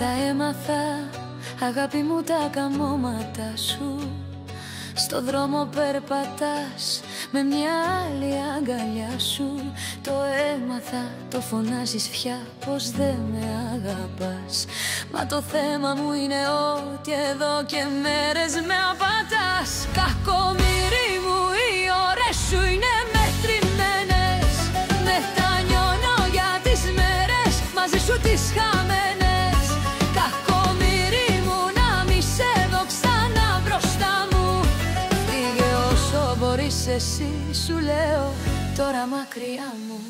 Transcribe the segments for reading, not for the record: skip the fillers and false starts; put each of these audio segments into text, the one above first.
Τα έμαθα, αγάπη μου, τα καμώματα σου. Στο δρόμο περπατάς με μια άλλη αγκαλιά σου. Το έμαθα, το φωνάζεις πια πως δεν με αγαπάς. Μα το θέμα μου είναι ότι εδώ και μέρες με απατάς. Κακομοίρη μου, οι ώρες σου είναι μετρημένες. Μετανιώνω για τις μέρες μαζί σου τις χαμένες. Κακομοίρη μου, να μη σε δω ξανά μπροστά μου. Φύγε όσο μπορείς εσύ, σου λέω τώρα μακριά μου.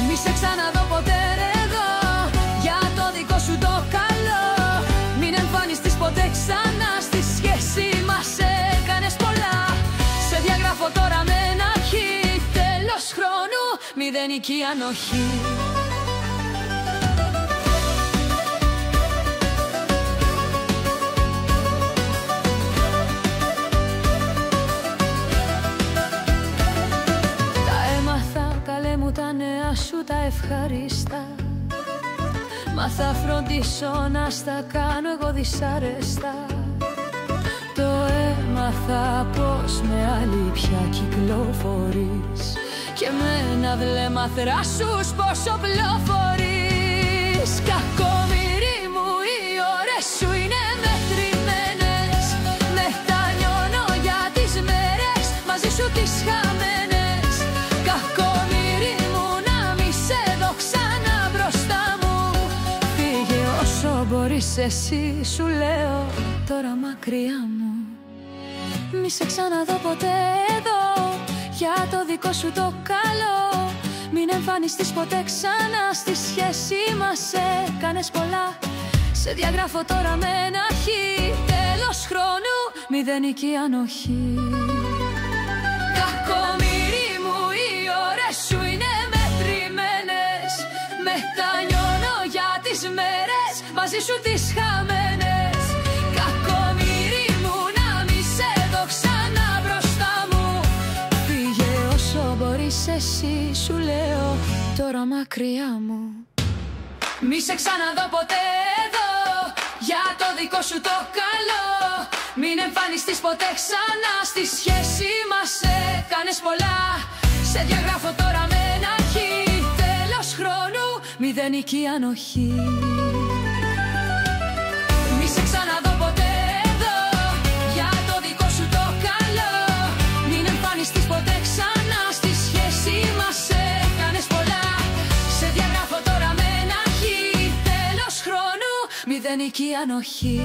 Μη σε ξαναδώ ποτέ εδώ, για το δικό σου το καλό. Μην εμφανιστείς ποτέ ξανά, στη σχέση μας έκανες πολλά. Σε διαγράφω τώρα με ένα χ, τέλος χρόνου, μηδενική ανοχή. Τα έμαθα, καλέ μου, τα νέα σου τα ευχαρίστα. Μα θα φροντίσω να στα κάνω εγώ δυσάρεστα. Το έμαθα πως με άλλη πια κυκλοφορείς και με ένα βλέμμα θράσους πως οπλοφορείς. Κακομοίρη μου, οι ώρες σου είναι μετρημένες. Μετανιώνω για τις μέρες μαζί σου τις χαμένες. Κακομοίρη μου, να μη σε δω ξανά μπροστά μου. Φύγε όσο μπορείς εσύ, σου λέω τώρα μακριά μου. Μη σε ξαναδώ ποτέ εδώ, για το δικό σου το καλό. Μην εμφανιστείς ποτέ ξανά, στη σχέση μας έκανες πολλά. Σε διαγράφω τώρα με ένα χ, τέλος χρόνου, μηδενική ανοχή. Κακομοίρη μου, οι ώρες σου είναι μετρημένες. Μετανιώνω για τις μέρες μαζί σου τις χαμένες. Κακομοίρη μου, να μη σε δω ξανά μπροστά μου. Φύγε όσο μπορείς εσύ, σου λέω τώρα μακριά μου. Μη σε ξαναδώ ποτέ εδώ, για το δικό σου το καλό. Μην εμφανιστείς ποτέ ξανά, στη σχέση μας έκανες πολλά. Σε διαγράφω τώρα με ένα χ, τέλος χρόνου, μηδενική ανοχή. Μη σε ξαναδώ ποτέ εδώ, για το δικό σου το καλό. Μην εμφανιστείς ποτέ ξανά, στη σχέση μας έκανες πολλά. Σε διαγράφω τώρα με ένα χ, τέλος χρόνου, μηδενική ανοχή.